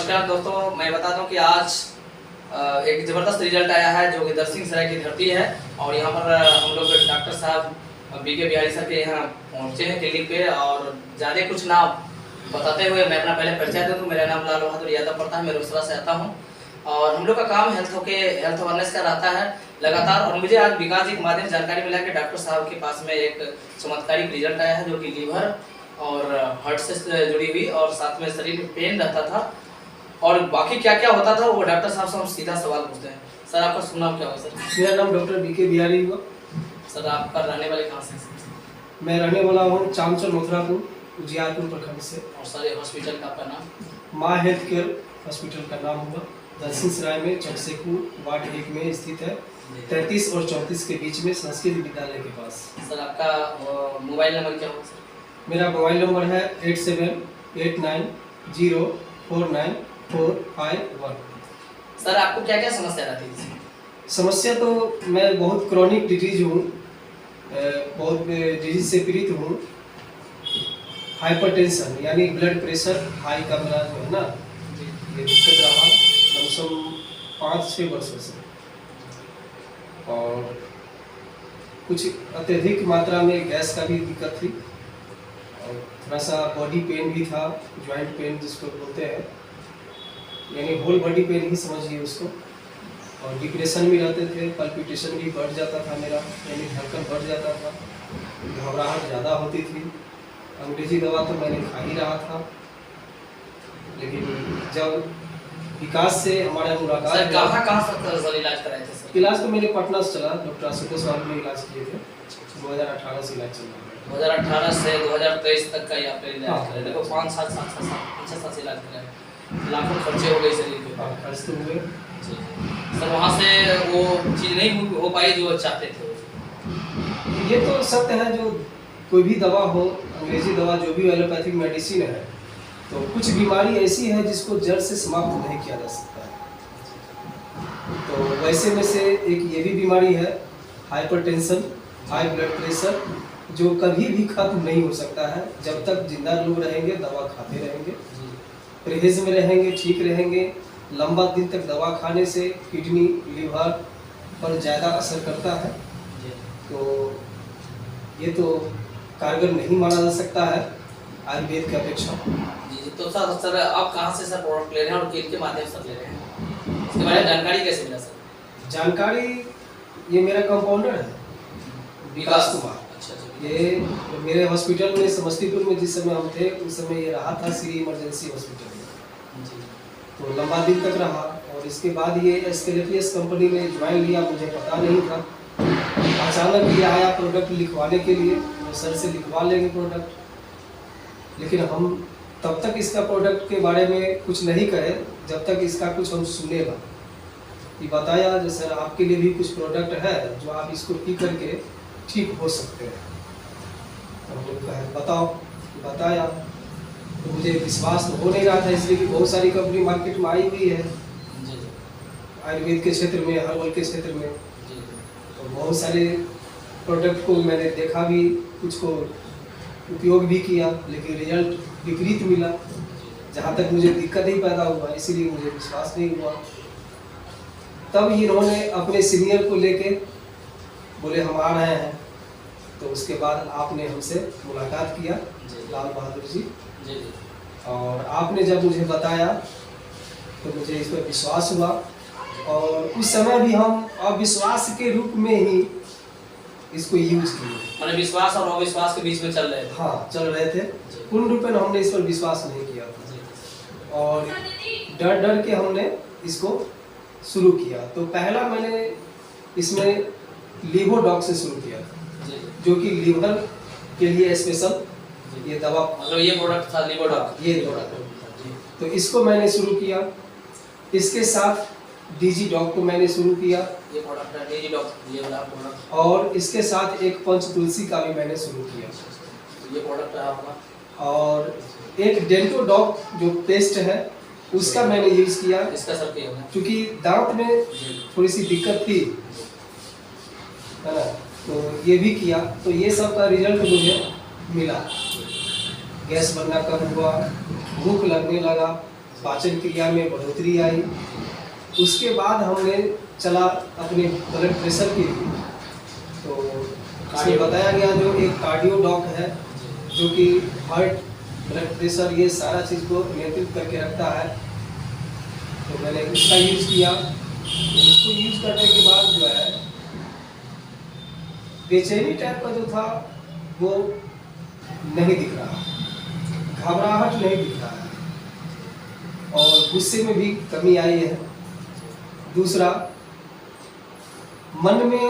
नमस्कार दोस्तों, मैं बता दूं कि आज एक ज़बरदस्त रिजल्ट आया है जो कि दरसिंह सराय की धरती है। और यहाँ पर हम लोग डॉक्टर साहब बीके बिहारी सर के यहाँ पहुँचे हैं क्लिनिक पे। और ज़्यादा कुछ ना बताते हुए मैं अपना पहले परिचय दे दूँ। मेरा नाम लाल बहादुर यादव पड़ता है, मैं रोसड़ा से आता हूँ। और हम लोग का काम हेल्थ अवेयरनेस का रहता है लगातार। और मुझे आज विकास जी के माध्यम से जानकारी मिला कि डॉक्टर साहब के पास में एक चमत्कारिक रिजल्ट आया है जो कि लीवर और हार्ट से जुड़ी हुई और साथ में शरीर में पेन रहता था और बाकी क्या क्या होता था वो डॉक्टर साहब से हम सीधा सवाल पूछते हैं। सर आपका शुभ नाम क्या होगा? सर मेरा नाम डॉक्टर बीके बिहारी हुआ। सर आपका रहने वाले कहाँ से? मैं रहने वाला हूँ चामचल मथुरापुर उजियारपुर प्रखंड से। और सर ये हॉस्पिटल का आपका नाम? माँ हेल्थ केयर हॉस्पिटल का नाम हुआ। दरसिंह सराय में चकसेपुर वार्ड 1 में स्थित है, 33 और 34 के बीच में संस्कृत विद्यालय के पास। सर आपका मोबाइल नंबर क्या होगा? सर मेरा मोबाइल नंबर है 8789049451। सर आपको क्या क्या समस्या रहती थी? समस्या तो मैं बहुत क्रॉनिक डिजीज हूँ, बहुत डिजीज से पीड़ित हूँ। हाइपरटेंशन यानी ब्लड प्रेशर हाई का मेरा जो है ना, ये दिक्कत रहा कम 5-6 वर्षों से। और कुछ अत्यधिक मात्रा में गैस का भी दिक्कत थी और थोड़ा सा बॉडी पेन भी था, जॉइंट पेन जिसको बोलते हैं, यानी होल बॉडी पेन ही समझिए उसको। और डिप्रेशन में रहते थे, पल्पिटेशन भी बढ़ जाता था मेरा, यानी धड़कन बढ़ जाता था, घबराहट ज़्यादा होती थी। अंग्रेजी दवा तो मैंने खा ही रहा था, लेकिन जब विकास से हमारा मुलाकात सर कहाँ सर इलाज कराए थे? सर इलाज तो मैंने पटना से चला, डॉक्टर आशुतोष साहब में इलाज किए थे। 2018 से इलाज चल रहा है। 2018 से 2023 तक का ही आपने इलाज कराया। देखो 5-7 साल से इलाज कराया, लाखों खर्चे हो गए शरीर के। खर्च तो हुए सर वहाँ से वो चीज़ नहीं हो पाई जो चाहते थे। ये तो सत्य है, जो कोई भी दवा हो, अंग्रेजी दवा जो भी एलोपैथिक मेडिसिन है, तो कुछ बीमारी ऐसी है जिसको जड़ से समाप्त नहीं किया जा सकता है। तो वैसे में से एक ये भी बीमारी है हाइपरटेंशन, हाई ब्लड प्रेशर, जो कभी भी खत्म नहीं हो सकता है। जब तक जिंदा लोग रहेंगे दवा खाते रहेंगे, परहेज में रहेंगे, ठीक रहेंगे। लंबा दिन तक दवा खाने से किडनी लीवर पर ज़्यादा असर करता है, तो ये तो कारगर नहीं माना जा सकता है आयुर्वेद की अपेक्षा। जी तो सर आप कहाँ से सर प्रोडक्ट ले रहे हैं और किन माध्यम से ले रहे हैं, इसके बारे में जानकारी कैसे मिला? सर जानकारी ये मेरा कंपाउंडर है विकास कुमार। अच्छा। ये मेरे हॉस्पिटल में समस्तीपुर में जिस समय हम थे उस समय ये रहा था श्री इमरजेंसी हॉस्पिटल में, तो लंबा दिन तक रहा। और इसके बाद ये एस्केलेपियस कंपनी में ज्वाइन लिया, मुझे पता नहीं था। अचानक ये आया प्रोडक्ट लिखवाने के लिए, वो सर से लिखवा लेंगे प्रोडक्ट, लेकिन हम तब तक इसका प्रोडक्ट के बारे में कुछ नहीं कहे जब तक इसका कुछ हम सुनेगा। ये बताया जो सर आपके लिए भी कुछ प्रोडक्ट है जो आप इसको पी करके ठीक हो सकते हैं। तो हम लोग कहे बताओ, बताया तो मुझे विश्वास तो हो नहीं रहा था, इसलिए कि बहुत सारी कंपनी मार्केट में आई हुई है आयुर्वेद के क्षेत्र में, हर्बल के क्षेत्र में। तो बहुत सारे प्रोडक्ट को मैंने देखा भी, कुछ को उपयोग भी किया, लेकिन रिजल्ट विपरीत मिला। जहाँ तक मुझे दिक्कत ही पैदा हुआ, इसीलिए मुझे विश्वास नहीं हुआ। तब इन्होंने अपने सीनियर को लेके बोले हम आ रहे हैं, तो उसके बाद आपने हमसे मुलाकात किया लाल बहादुर जी, और आपने जब मुझे बताया तो मुझे इस पर विश्वास हुआ। और उस समय भी हम अविश्वास के रूप में ही इसको यूज किए, मैंने विश्वास और अविश्वास के बीच में चल रहे थे। हाँ चल रहे थे, पूर्ण रूप में हमने इस पर विश्वास नहीं किया था और डर डर के हमने इसको शुरू किया। तो पहला मैंने इसमें लिवोडॉक से शुरू किया था, जो कि लीवर के लिए स्पेशल ये दवा, मतलब ये प्रोडक्ट था लिवोडॉक, ये प्रोडक्ट। तो इसको मैंने शुरू किया, इसके साथ डीजी डॉक को मैंने शुरू किया, ये प्रोडक्ट है डीजी डॉक, ये वाला प्रोडक्ट, और इसके साथ एक पंच तुलसी का भी मैंने शुरू किया, ये प्रोडक्ट है आपका। और एक डेंटो डॉक जो पेस्ट है उसका मैंने यूज किया। इसका सर क्या है? क्योंकि दांत में थोड़ी सी दिक्कत थी, है ना, तो ये भी किया। तो ये सब का रिजल्ट मुझे मिला। गैस बनना कम हुआ, भूख लगने लगा, पाचन क्रिया में बढ़ोतरी आई। उसके बाद हमने चला अपने ब्लड प्रेशर के लिए, तो उसमें बताया गया जो एक कार्डियो डॉक है जो कि हार्ट, ब्लड प्रेशर, ये सारा चीज़ को नियंत्रित करके रखता है। तो मैंने उसका यूज़ किया। तो उसको यूज़ करने के बाद जो है बेचैनी टाइप का जो था वो नहीं दिख रहा, घबराहट नहीं दिख रहा है, और गुस्से में भी कमी आई है। दूसरा, मन में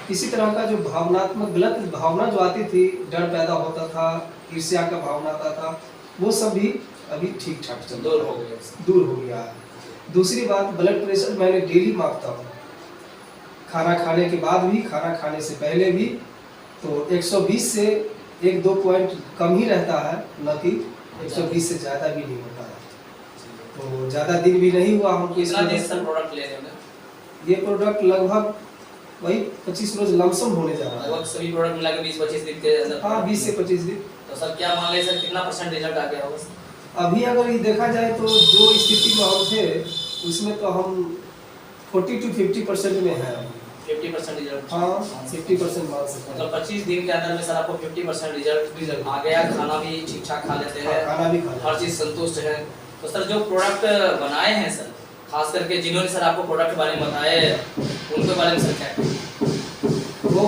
किसी तरह का जो भावनात्मक गलत भावना जो आती थी, डर पैदा होता था, ईर्ष्या का भावना आता था, वो सब भी अभी ठीक ठाक चल दूर हो गया है। दूसरी बात, ब्लड प्रेशर मैंने डेली मापता हूँ, खाना खाने के बाद भी, खाना खाने से पहले भी। तो 120 से 1-2 पॉइंट कम ही रहता है, न कि 120 से ज़्यादा भी नहीं होता है। तो ज़्यादा दिन भी नहीं हुआ हमको कितना दिन से प्रोडक्ट ले रहे हैं? ये प्रोडक्ट लगभग वही 25 रोज लमसम होने जा रहा है। लगभग सभी प्रोडक्ट मिला के 20-25 दिन के अंदर? हाँ, 20 से 25 दिन। तो सर क्या मान लें सर, कितना % रिजल्ट आ गया होगा? अभी अगर ये देखा जाए तो जो स्थिति में हम थे उसमें तो हम 40 to 50% में है। 50% रिजल्ट? हाँ, 50% मान सकते हैं। मतलब 25 दिन के अंदर में सर आपको 50% रिजल्ट आ गया। खाना भी ठीक ठाक खा लेते हैं? खाना भी खा, हर चीज़ संतुष्ट है। तो सर जो प्रोडक्ट बनाए हैं सर, खास करके जिन्होंने सर आपको प्रोडक्ट बारे में बताए, उनके बारे में सर क्या? वो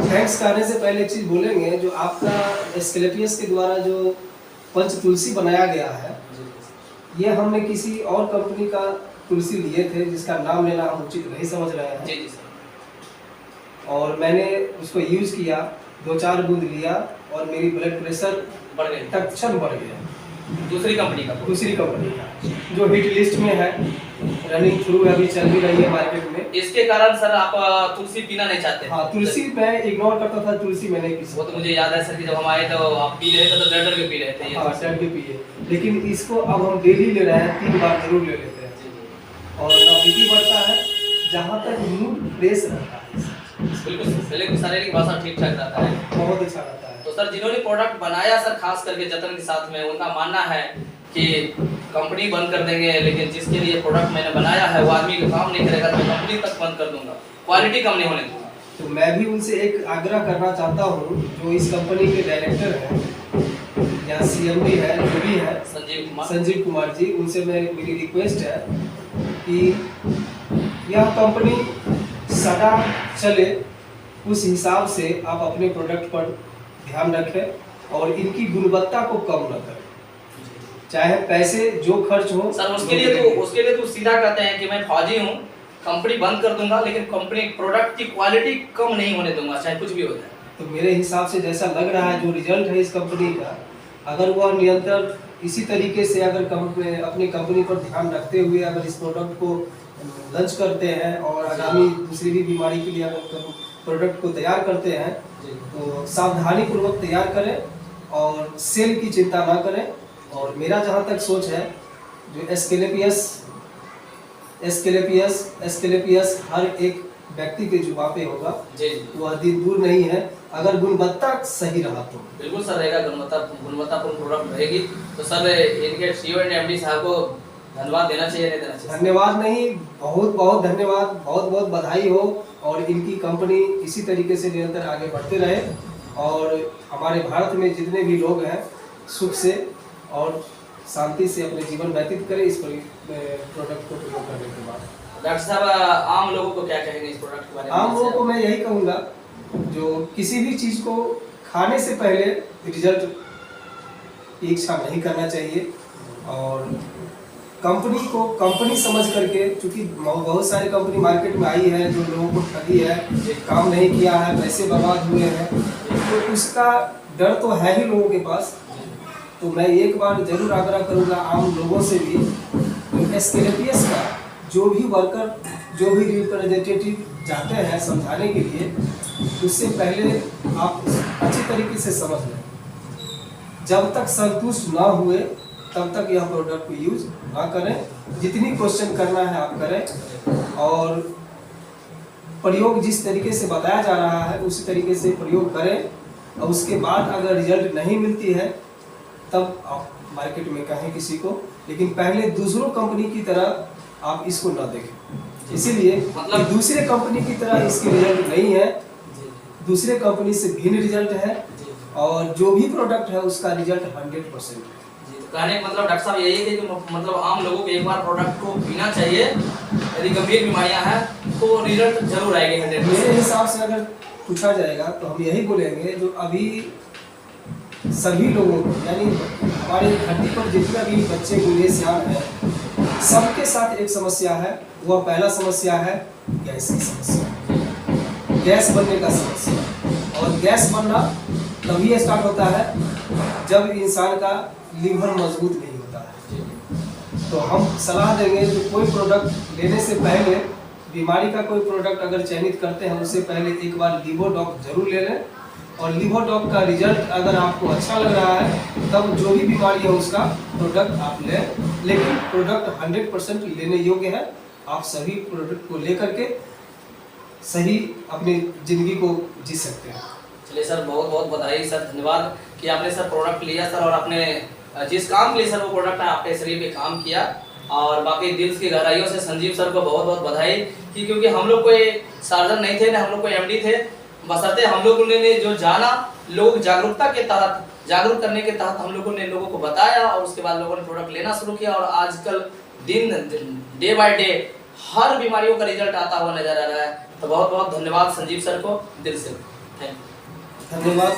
थैंक्स करने से पहले एक चीज़ बोलेंगे, जो आपका एस्क्लेपियस के द्वारा जो पंच तुलसी बनाया गया है, ये हमने किसी और कंपनी का तुलसी लिए थे जिसका नाम लेना हम उचित नहीं समझ रहे हैं। जी जी सर। और मैंने उसको यूज़ किया, 2-4 बूंद लिया और मेरी ब्लड प्रेशर बढ़ गए? तत्क्षण बढ़ गया। दूसरी कंपनी का? दूसरी कंपनी का जो हिट लिस्ट में है, रनिंग थ्रू अभी चल भी रही है मार्केट में। इसके कारण सर आप तुलसी पीना नहीं चाहते? हाँ, तुलसी मैं इग्नोर करता था, तुलसी मैंने पी। वो तो मुझे याद है सर कि जब हम आए तो आप पी रहे थे तो डर के पी रहे थे। हाँ, डर के पिए, लेकिन इसको अब हम डेली ले रहे हैं, 3 बार जरूर ले लेते हैं। और ना बीपी बढ़ता है, जहाँ तक मूड फ्रेश रहता है। बिल्कुल, पहले शारीरिक भाषा ठीक ठाक रहता है, बहुत अच्छा रहता है। तो सर जिन्होंने प्रोडक्ट बनाया सर, खास करके जतन के साथ में, उनका मानना है कि कंपनी बंद कर देंगे, लेकिन जिसके लिए प्रोडक्ट मैंने बनाया है वो आदमी का काम नहीं करेगा तो मैं कंपनी तक बंद कर दूंगा, क्वालिटी कम नहीं होने दूंगा। तो मैं भी उनसे एक आग्रह करना चाहता हूँ, जो इस कंपनी के डायरेक्टर हैं या CMD है, जो भी है, संजीव कुमार जी, उनसे मेरी रिक्वेस्ट है कि यह कंपनी सदा चले, उस हिसाब से आप अपने प्रोडक्ट पर ध्यान रखें और इनकी गुणवत्ता को कम न करें, चाहे पैसे जो खर्च हो। सर उसके लिए तो सीधा कहते हैं कि मैं फौजी हूँ, कंपनी बंद कर दूंगा, लेकिन कंपनी प्रोडक्ट की क्वालिटी कम नहीं होने दूंगा, चाहे कुछ भी हो जाए। तो मेरे हिसाब से जैसा लग रहा है, जो रिजल्ट है इस कंपनी का, अगर वह निरंतर इसी तरीके से अगर अपनी कंपनी पर ध्यान रखते हुए अगर इस प्रोडक्ट को लॉन्च करते हैं और आगामी दूसरी भी बीमारी के लिए अगर प्रोडक्ट को तैयार करते हैं, तो सावधानी पूर्वक तैयार करें और सेल की चिंता ना करें। और मेरा जहाँ तक सोच है, जो एस्केलेपियस हर एक व्यक्ति के जुबान पे होगा, वह दिन दूर नहीं है, अगर गुणवत्ता सही रहा तो। बिल्कुल सर रहेगा, गुणवत्तापूर्ण प्रोडक्ट रहेगी। तो सर इनके CEO एंड MD साहब को धन्यवाद देना चाहिए, नहीं देना चाहिए? धन्यवाद नहीं, बहुत बहुत धन्यवाद, बहुत बहुत बधाई हो, और इनकी कंपनी इसी तरीके से निरंतर आगे बढ़ते रहे और हमारे भारत में जितने भी लोग हैं सुख से और शांति से अपने जीवन व्यतीत करें इस प्रोडक्ट को प्रयोग करने के बाद। डॉक्टर साहब, आम लोगों को क्या कहेंगे इस प्रोडक्ट के बारे में? आम लोगों को मैं यही कहूँगा, जो किसी भी चीज़ को खाने से पहले रिजल्ट की इच्छा नहीं करना चाहिए, और कंपनी को कंपनी समझ करके, क्योंकि बहुत सारी कंपनी मार्केट में आई है जो लोगों को ठगी है, काम नहीं किया है, पैसे बर्बाद हुए हैं, तो उसका डर तो है ही लोगों के पास। तो मैं एक बार जरूर आग्रह करूँगा आम लोगों से भी, तो एस्केलेपियस का जो भी वर्कर, जो भी रिप्रेजेंटेटिव जाते हैं समझाने के लिए, उससे पहले आप अच्छी तरीके से समझ लें। जब तक संतुष्ट ना हुए तब तक यह प्रोडक्ट को यूज ना करें। जितनी क्वेश्चन करना है आप करें, और प्रयोग जिस तरीके से बताया जा रहा है उसी तरीके से प्रयोग करें, और उसके बाद अगर रिजल्ट नहीं मिलती है तब आप मार्केट में कहें किसी को लेकिन पहले दूसरों कंपनी की तरह आप इसको ना देखें। इसीलिए मतलब कि दूसरे कंपनी की तरह इसकी रिजल्ट नहीं है, जी दूसरे कंपनी से भिन्न रिजल्ट है जी और जो भी प्रोडक्ट है उसका रिजल्ट 100% है। जी। तो कहने का मतलब डॉक्टर साहब यही है कि मतलब आम लोगों को एक बार प्रोडक्ट को पीना चाहिए, यदि गंभीर बीमारियां हैं तो रिजल्ट जरूर आएगी 100%। मेरे हिसाब से अगर पूछा जाएगा तो हम यही बोलेंगे, जो अभी सभी लोगों को यानी हमारी धरती पर जितने भी बच्चे बूढ़े सियान हैं, सबके साथ एक समस्या है। वह पहला समस्या है गैस की समस्या, गैस बनने का समस्या। और गैस बनना तभी स्टार्ट होता है जब इंसान का लीवर मजबूत नहीं होता है। तो हम सलाह देंगे कि कोई प्रोडक्ट लेने से पहले, बीमारी का कोई प्रोडक्ट अगर चयनित करते हैं उससे पहले एक बार लिवोडॉक जरूर ले लें। और लिवोडॉक का रिजल्ट अगर आपको अच्छा लग रहा है तब जो भी बीमारी है उसका प्रोडक्ट आप लें, लेकिन प्रोडक्ट 100% लेने योग्य है। आप सभी प्रोडक्ट को लेकर के सही अपनी जिंदगी को जी सकते हैं। चलिए सर, बहुत बहुत बधाई सर, धन्यवाद कि आपने सर प्रोडक्ट लिया सर, और आपने जिस काम के लिए सर वो प्रोडक्ट है आपके शरीर पे काम किया। और बाकी दिल की गहराइयों से संजीव सर को बहुत बहुत बधाई कि क्योंकि हम लोग कोई सर्जन नहीं थे, ना हम लोग कोई एमडी थे, बशर्ते हम लोगों ने जो जाना, लोग जागरूकता के तहत, जागरूक करने के तहत हम लोगों ने लोगों को बताया और उसके बाद लोगों ने प्रोडक्ट लेना शुरू किया। और आजकल डे बाय डे हर बीमारियों का रिजल्ट आता हुआ नजर आ रहा है। तो बहुत बहुत धन्यवाद संजीव सर को दिल से, थैंक यू। धन्यवाद।